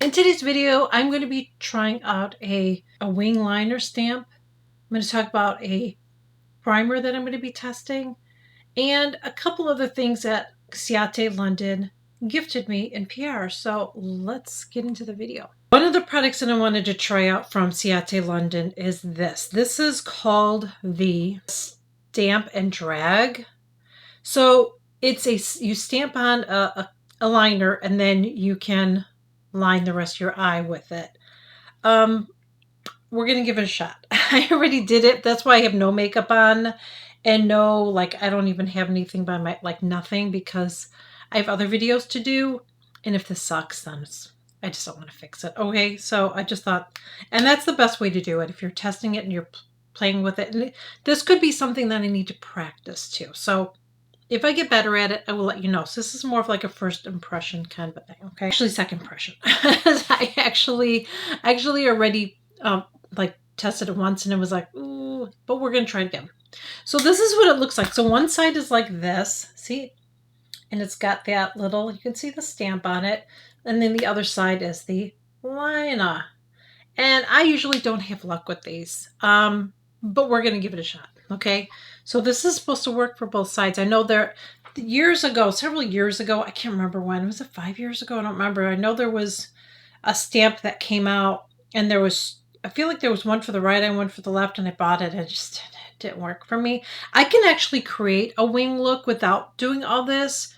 In today's video, I'm going to be trying out a wing liner stamp. I'm going to talk about a primer that I'm going to be testing and a couple other things that Ciate London gifted me in PR. So let's get into the video. One of the products that I wanted to try out from Ciate London is this. This is called the Stamp and Drag. So it's you stamp on a liner and then you can line the rest of your eye with it. We're gonna give it a shot. I already did it. That's why I have no makeup on and no, like, I don't even have anything by my, like, nothing, because I have other videos to do. And if this sucks, then I just don't want to fix it. Okay, so I just thought, and that's the best way to do it if you're testing it and you're playing with it. And this could be something that I need to practice too. So if I get better at it, I will let you know. So this is more of like a first impression kind of a thing, okay? Actually, second impression. I actually already like tested it once and it was like, ooh, but we're gonna try it again. So this is what it looks like. So one side is like this, see? And it's got that little, you can see the stamp on it. And then the other side is the liner. And I usually don't have luck with these, but we're gonna give it a shot, okay? So this is supposed to work for both sides. I know there, years ago, several years ago, I can't remember when, was it 5 years ago? I don't remember. I know there was a stamp that came out and there was, I feel like there was one for the right and one for the left, and I bought it. It just didn't work for me. I can actually create a wing look without doing all this,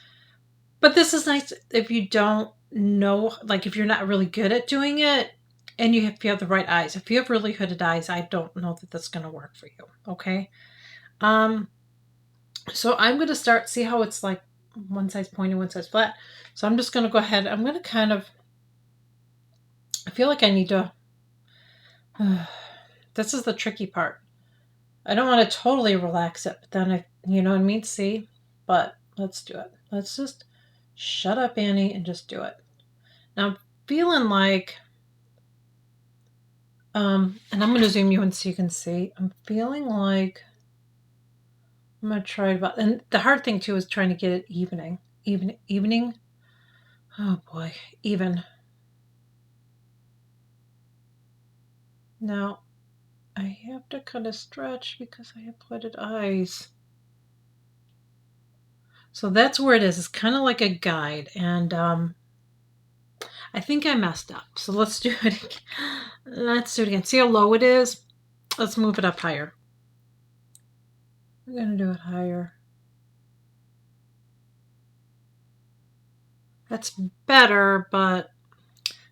but this is nice if you don't know, like if you're not really good at doing it and if you have the right eyes. If you have really hooded eyes, I don't know that that's going to work for you, okay? So I'm going to start, see how it's like one side's pointy, one side's flat. So I'm just going to go ahead. I'm going to kind of, I feel like I need to, this is the tricky part. I don't want to totally relax it, but then you know what I mean? See? But let's do it. Let's just shut up, Annie, and just do it. Now I'm feeling like, and I'm going to zoom you in so you can see. I'm feeling like I'm going to try about, and the hard thing too is trying to get it evening. Oh boy, even. Now I have to kind of stretch because I have hooded eyes. So that's where it is. It's kind of like a guide, and I think I messed up. So let's do it again. Let's do it again. See how low it is? Let's move it up higher. We're going to do it higher. That's better, but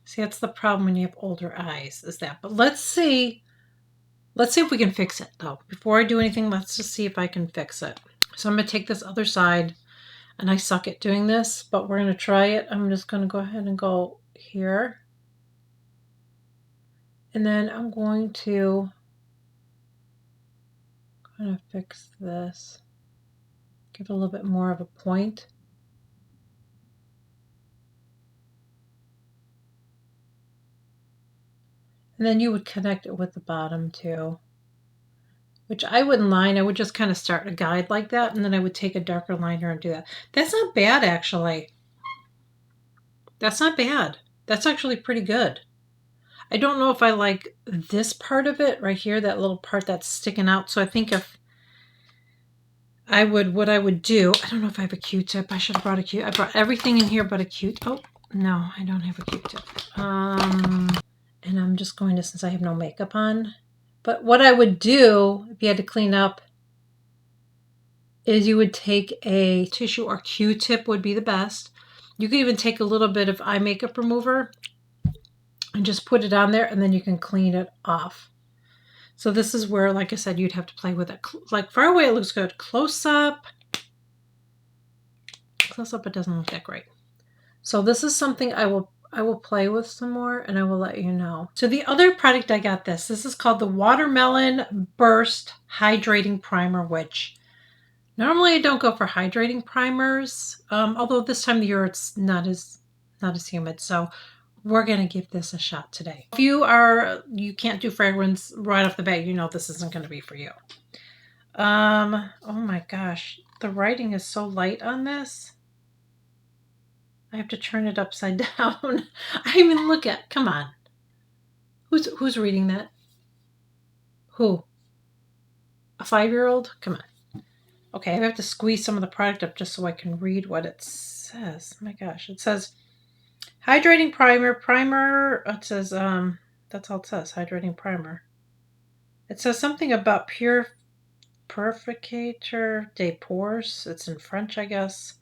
see, that's the problem when you have older eyes, is that. But let's see. Let's see if we can fix it, though. Before I do anything, let's just see if I can fix it. So I'm going to take this other side, and I suck at doing this, but we're going to try it. I'm just going to go ahead and go here. And then I'm going to kind of fix this. Give it a little bit more of a point. And then you would connect it with the bottom too, which I wouldn't line. I would just kind of start a guide like that, and then I would take a darker liner and do that. That's not bad, actually. That's not bad. That's actually pretty good. I don't know if I like this part of it right here, that little part that's sticking out. So I think if I would, what I would do, I don't know if I have a Q-tip. I should have brought a Q-tip. I brought everything in here but a Q-tip. Oh, no, I don't have a Q-tip. And I'm just going to, since I have no makeup on. But what I would do, if you had to clean up, is you would take a tissue, or Q-tip would be the best. You could even take a little bit of eye makeup remover and just put it on there, and then you can clean it off. So this is where, like I said, you'd have to play with it. Like far away, it looks good. Close up, it doesn't look that great. So this is something I will play with some more, and I will let you know. So the other product I got, this is called the Watermelon Burst Hydrating Primer, which normally I don't go for hydrating primers, although this time of the year it's not as humid. So we're going to give this a shot today. If you can't do fragrance right off the bat, you know this isn't going to be for you. Oh my gosh, the writing is so light on this. I have to turn it upside down. I even look at, come on. Who's reading that? Who? A 5-year-old? Come on. Okay, I have to squeeze some of the product up just so I can read what it says. Oh my gosh, it says hydrating primer. It says that's all it says. Hydrating primer. It says something about purificator des pores. It's in French, I guess.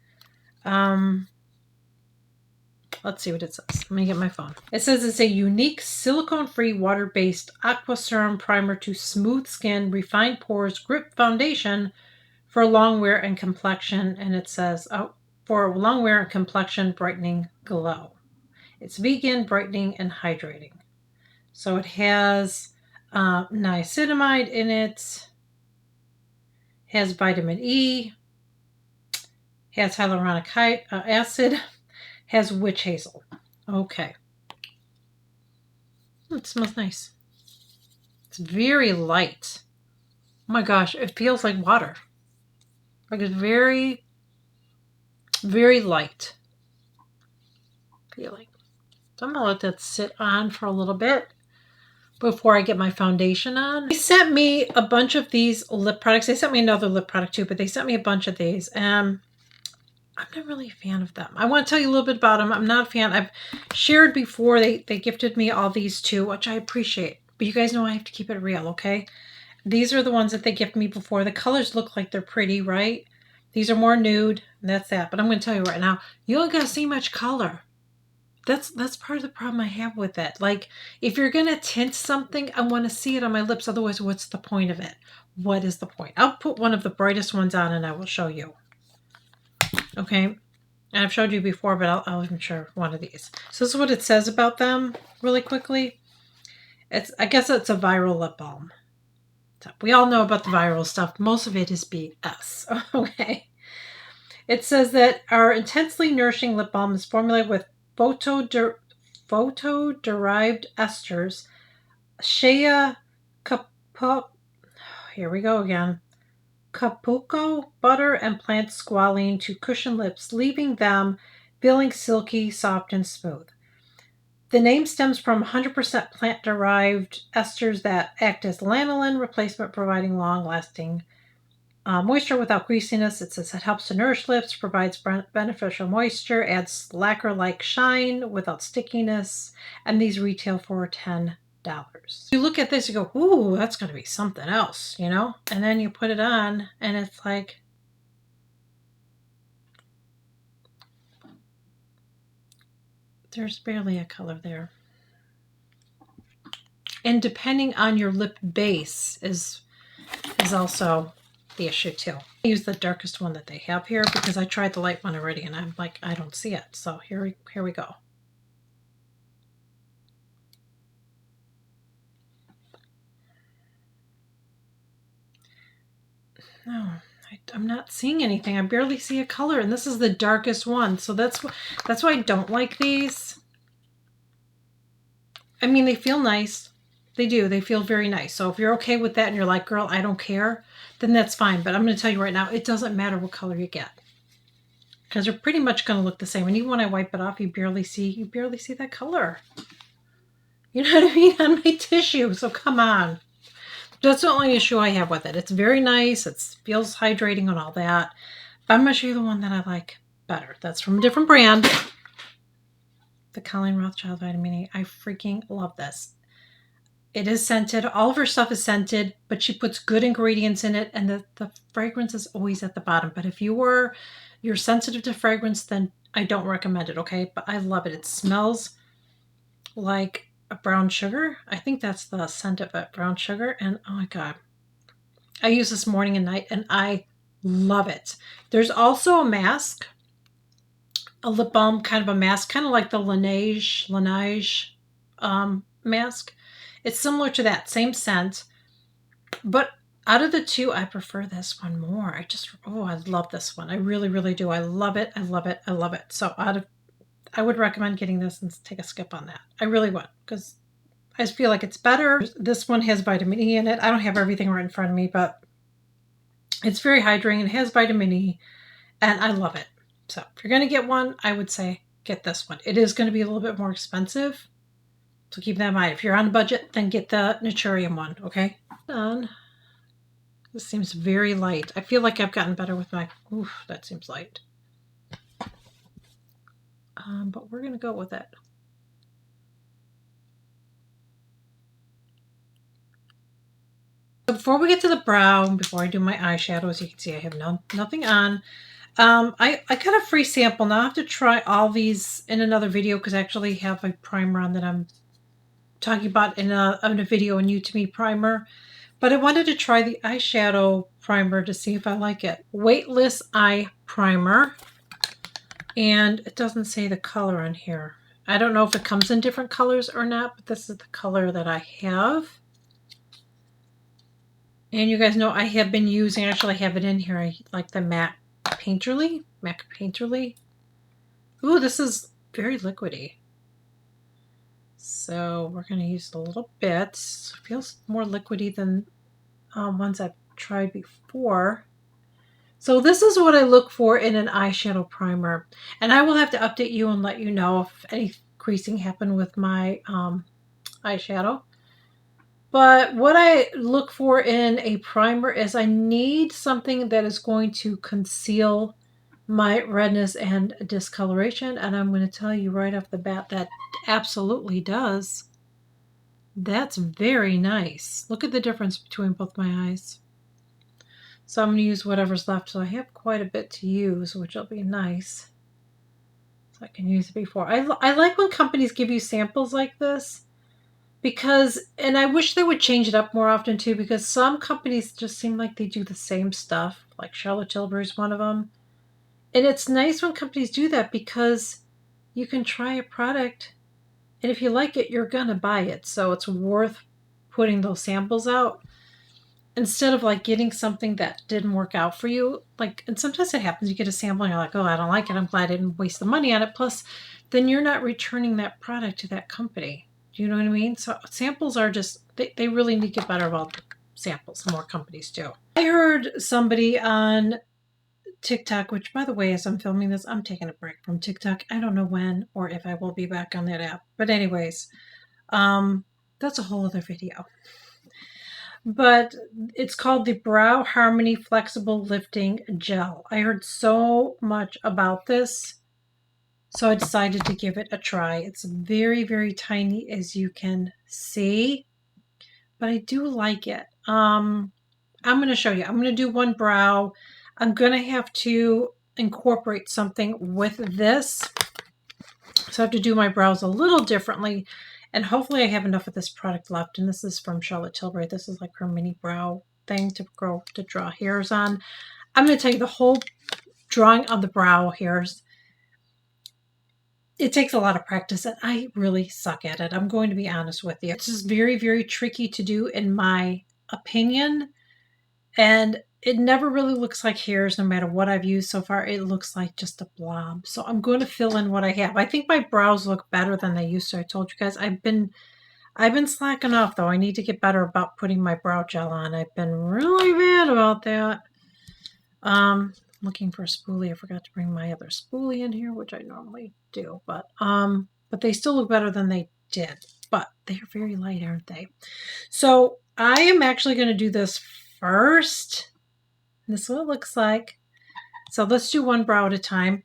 Let's see what it says. Let me get my phone. It says it's a unique silicone-free water-based aqua serum primer to smooth skin, refine pores, grip foundation for long wear and complexion. And it says for long wear and complexion brightening glow. It's vegan, brightening, and hydrating. So it has niacinamide in it. Has vitamin E. Has hyaluronic acid. Has witch hazel. Okay. It smells nice. It's very light. Oh my gosh, it feels like water. Like it's very, very light feeling. So I'm going to let that sit on for a little bit before I get my foundation on. They sent me a bunch of these lip products. They sent me another lip product too, but they sent me a bunch of these. I'm not really a fan of them. I want to tell you a little bit about them. I'm not a fan. I've shared before. They gifted me all these too, which I appreciate. But you guys know I have to keep it real, okay? These are the ones that they gifted me before. The colors look like they're pretty, right? These are more nude, and that's that. But I'm going to tell you right now, you don't got to see much color. That's part of the problem I have with it. Like, if you're going to tint something, I want to see it on my lips. Otherwise, what's the point of it? What is the point? I'll put one of the brightest ones on and I will show you. Okay, and I've showed you before, but I'll even show one of these. So this is what it says about them really quickly. I guess it's a viral lip balm. So we all know about the viral stuff. Most of it is BS. Okay. It says that our intensely nourishing lip balm is formulated with photo-derived esters, shea here we go again. Capulco butter and plant squalene to cushion lips, leaving them feeling silky, soft, and smooth. The name stems from 100% plant-derived esters that act as lanolin replacement, providing long-lasting moisture without greasiness. It says it helps to nourish lips, provides beneficial moisture, adds lacquer-like shine without stickiness, and these retail for $10. You look at this, you go, ooh, that's going to be something else, you know? And then you put it on, and it's like, there's barely a color there. And depending on your lip base is also the issue too. I use the darkest one that they have here because I tried the light one already, and I'm like, I don't see it. So here we go. No, I'm not seeing anything. I barely see a color, and this is the darkest one. So that's why I don't like these. I mean, they feel nice. They do. They feel very nice. So if you're okay with that and you're like, girl, I don't care, then that's fine. But I'm going to tell you right now, it doesn't matter what color you get, because they're pretty much going to look the same. And even when I wipe it off, you barely see that color. You know what I mean? On my tissue. So come on. That's the only issue I have with it. It's very nice. It feels hydrating and all that. But I'm going to show you the one that I like better. That's from a different brand. The Colleen Rothschild Vitamin E. I freaking love this. It is scented. All of her stuff is scented, but she puts good ingredients in it, and the fragrance is always at the bottom. But if you're sensitive to fragrance, then I don't recommend it, okay? But I love it. It smells like a brown sugar. I think that's the scent of it, brown sugar. And oh my God, I use this morning and night, and I love it. There's also a mask, a lip balm, kind of a mask, kind of like the Laneige mask. It's similar to that, same scent, but out of the two, I prefer this one more. I love this one. I really, really do. I love it. I love it. I love it. So I would recommend getting this and take a skip on that. I really would, because I just feel like it's better. This one has vitamin E in it. I don't have everything right in front of me, but it's very hydrating. It has vitamin E, and I love it. So if you're going to get one, I would say get this one. It is going to be a little bit more expensive, so keep that in mind. If you're on a budget, then get the Naturium one, okay? Done. This seems very light. I feel like I've gotten better with my... Oof, that seems light. But we're going to go with it. So before we get to the brow, before I do my eyeshadow, as you can see, I have nothing on. I got a free sample. Now I have to try all these in another video because I actually have a primer on that I'm talking about in a video, a new to me primer. But I wanted to try the eyeshadow primer to see if I like it. Weightless Eye Primer. And it doesn't say the color on here. I don't know if it comes in different colors or not, but this is the color that I have. And you guys know I have been using, actually I have it in here, I like the MAC Painterly. Ooh, this is very liquidy. So we're going to use a little bit. It feels more liquidy than ones I've tried before. So this is what I look for in an eyeshadow primer. And I will have to update you and let you know if any creasing happened with my eyeshadow. But what I look for in a primer is I need something that is going to conceal my redness and discoloration. And I'm going to tell you right off the bat that absolutely does. That's very nice. Look at the difference between both my eyes. So I'm going to use whatever's left. So I have quite a bit to use, which will be nice. So I can use it before. I like when companies give you samples like this. Because, and I wish they would change it up more often too, because some companies just seem like they do the same stuff, like Charlotte Tilbury is one of them. And it's nice when companies do that because you can try a product and if you like it, you're going to buy it. So it's worth putting those samples out instead of like getting something that didn't work out for you. Like, and sometimes it happens, you get a sample and you're like, oh, I don't like it. I'm glad I didn't waste the money on it. Plus, then you're not returning that product to that company. Do you know what I mean? So samples are just, they really need to get better about samples. More companies do. I heard somebody on TikTok, which by the way, as I'm filming this, I'm taking a break from TikTok. I don't know when or if I will be back on that app. But anyways, that's a whole other video. But it's called the Brow Harmony Flexible Lifting Gel. I heard so much about this. So I decided to give it a try. It's very, very tiny as you can see, but I do like it. I'm going to show you. I'm going to do one brow. I'm going to have to incorporate something with this. So I have to do my brows a little differently. And hopefully I have enough of this product left. And this is from Charlotte Tilbury. This is like her mini brow thing to draw hairs on. I'm going to tell you the whole drawing on the brow hairs. It takes a lot of practice and I really suck at it. I'm going to be honest with you. It's just very, very tricky to do in my opinion. And it never really looks like hairs no matter what I've used so far. It looks like just a blob. So I'm going to fill in what I have. I think my brows look better than they used to. I told you guys I've been slacking off though. I need to get better about putting my brow gel on. I've been really bad about that. Looking for a spoolie. I forgot to bring my other spoolie in here, which I normally do, but they still look better than they did. But they're very light, aren't they? So I am actually going to do this first. This is what it looks like. So let's do one brow at a time.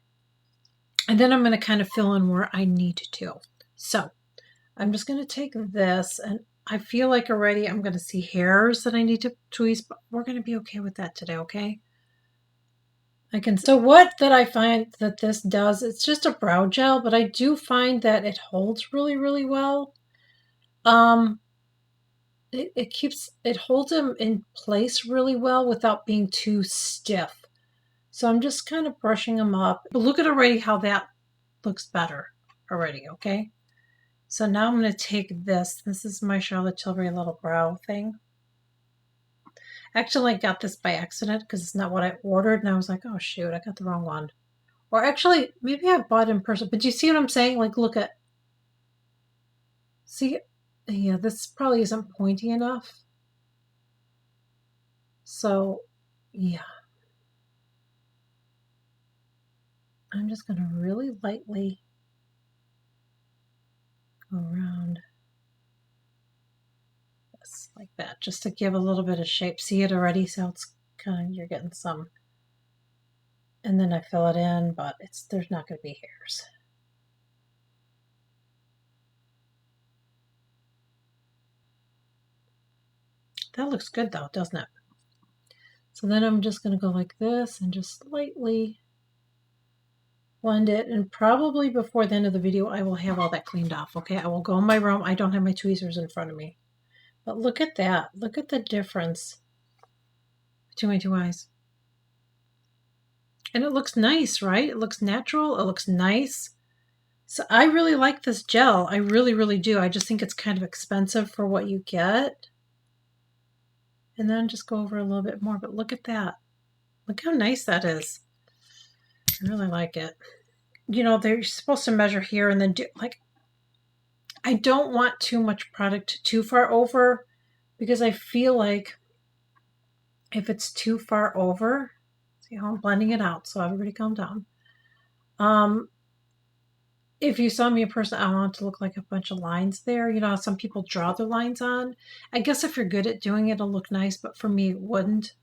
And then I'm going to kind of fill in where I need to. So I'm just going to take this, and I feel like already I'm going to see hairs that I need to tweeze, but we're going to be okay with that today, okay? So what that I find that this does, it's just a brow gel, but I do find that it holds really, really well. It holds them in place really well without being too stiff. So I'm just kind of brushing them up. But look at already how that looks better already, okay? So now I'm going to take this. This is my Charlotte Tilbury little brow thing. Actually, I got this by accident because it's not what I ordered. And I was like, oh, shoot, I got the wrong one. Or actually, maybe I bought it in person. But do you see what I'm saying? Like, look at... See? Yeah, this probably isn't pointy enough. So, yeah. I'm just going to really lightly go around this like that, just to give a little bit of shape. See it already? So it's kind of, you're getting some. And then I fill it in, but there's not going to be hairs. That looks good though, doesn't it? So then I'm just going to go like this and just lightly blend it. And probably before the end of the video, I will have all that cleaned off. Okay, I will go in my room. I don't have my tweezers in front of me. But look at that. Look at the difference between my two eyes. And it looks nice, right? It looks natural. It looks nice. So I really like this gel. I really, really do. I just think it's kind of expensive for what you get. And then just go over a little bit more. But look at that. Look how nice that is. I really like it. You know, they're supposed to measure here and then do, like, I don't want too much product too far over because I feel like if it's too far over, see how I'm blending it out, so everybody calm down. If you saw me in person, I want it to look like a bunch of lines there. You know how some people draw their lines on? I guess if you're good at doing it, it'll look nice, but for me, it wouldn't.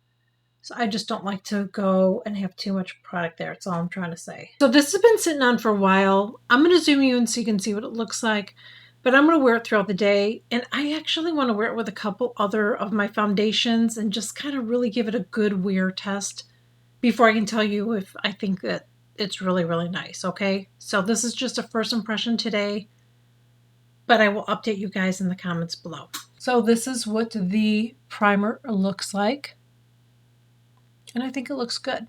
So I just don't like to go and have too much product there. That's all I'm trying to say. So this has been sitting on for a while. I'm going to zoom you in so you can see what it looks like. But I'm going to wear it throughout the day. And I actually want to wear it with a couple other of my foundations and just kind of really give it a good wear test before I can tell you if I think that it's really, really nice. Okay. So this is just a first impression today, but I will update you guys in the comments below. So this is what the primer looks like. And I think it looks good.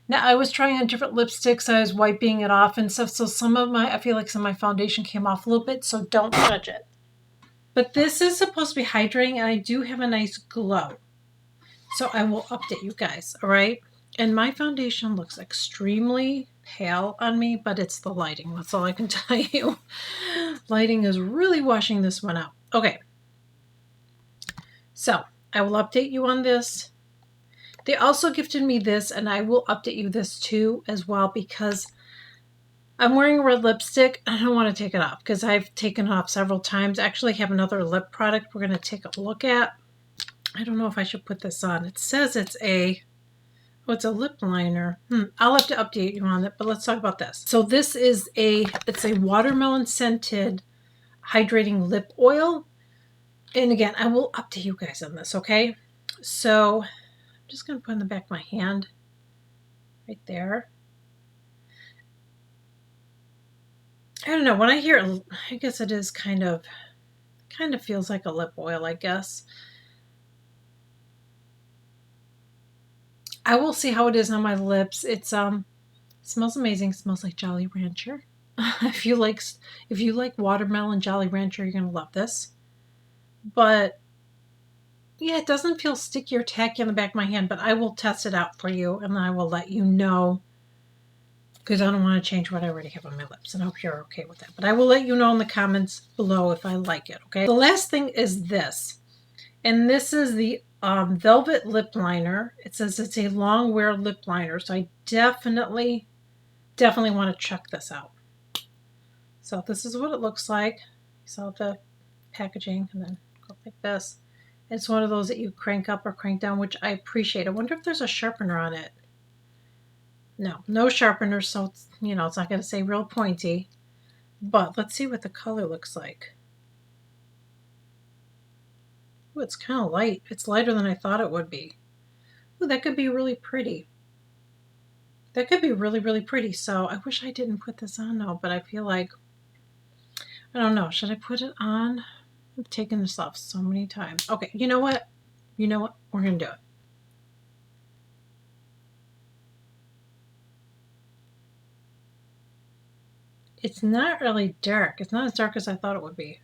Now, I was trying on different lipsticks. I was wiping it off and stuff. So I feel like some of my foundation came off a little bit. So don't judge it. But this is supposed to be hydrating. And I do have a nice glow. So I will update you guys. All right. And my foundation looks extremely pale on me. But it's the lighting. That's all I can tell you. Lighting is really washing this one out. Okay. So I will update you on this. They also gifted me this, and I will update you this too as well because I'm wearing a red lipstick. I don't want to take it off because I've taken it off several times. I actually have another lip product we're going to take a look at. I don't know if I should put this on. It says it's a lip liner. I'll have to update you on it, but let's talk about this. So this is it's a watermelon scented hydrating lip oil. And again, I will update you guys on this, okay? So I'm just going to put it in the back of my hand right there. I don't know. When I hear it, I guess it is kind of feels like a lip oil, I guess. I will see how it is on my lips. It smells amazing. It smells like Jolly Rancher. If you like watermelon Jolly Rancher, you're going to love this. But yeah, it doesn't feel sticky or tacky on the back of my hand, but I will test it out for you and I will let you know because I don't want to change what I already have on my lips, and I hope you're okay with that. But I will let you know in the comments below if I like it, okay? The last thing is this, and this is the Velvet Lip Liner. It says it's a long wear lip liner, so I definitely want to check this out. So this is what it looks like. You saw the packaging, and then go like this. It's one of those that you crank up or crank down, which I appreciate. I wonder if there's a sharpener on it. No sharpener, so it's, it's not going to say real pointy. But let's see what the color looks like. Ooh, it's kind of light. It's lighter than I thought it would be. Ooh, that could be really pretty. That could be really, really pretty. So I wish I didn't put this on now, but I feel like, I don't know. Should I put it on? I've taken this off so many times. Okay, you know what? We're going to do it. It's not really dark. It's not as dark as I thought it would be.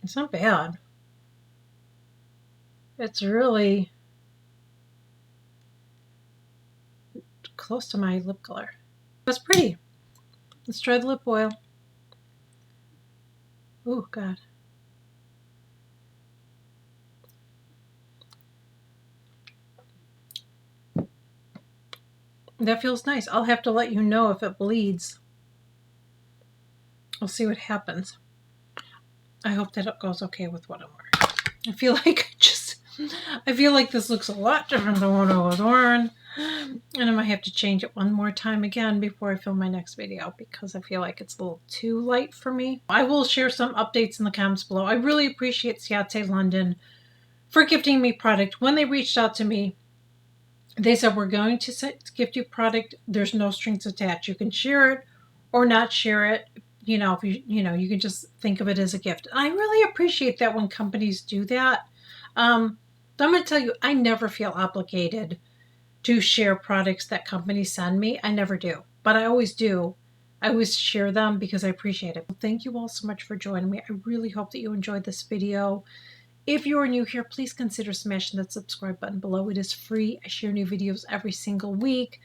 It's not bad. It's really close to my lip color. That's pretty. Let's try the lip oil. Oh, God. That feels nice. I'll have to let you know if it bleeds. I'll see what happens. I hope that it goes okay with what I'm wearing. I feel like this looks a lot different than what I was wearing. And I might have to change it one more time again before I film my next video because I feel like it's a little too light for me. I will share some updates in the comments below. I really appreciate Ciate London for gifting me product. When they reached out to me, they said, we're going to gift you product. There's no strings attached. You can share it or not share it. If you can just think of it as a gift. And I really appreciate that when companies do that. I'm going to tell you, I never feel obligated to share products that companies send me. I never do, but I always do. I always share them because I appreciate it. Thank you all so much for joining me. I really hope that you enjoyed this video. If you are new here, please consider smashing that subscribe button below. It is free. I share new videos every single week.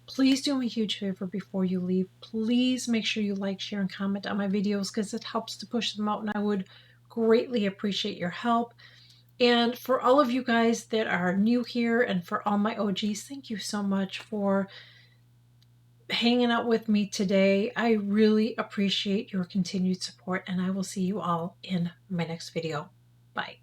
Please do me a huge favor before you leave. Please make sure you like, share, and comment on my videos because it helps to push them out, and I would greatly appreciate your help. And for all of you guys that are new here and for all my OGs, thank you so much for hanging out with me today. I really appreciate your continued support, and I will see you all in my next video. Bye.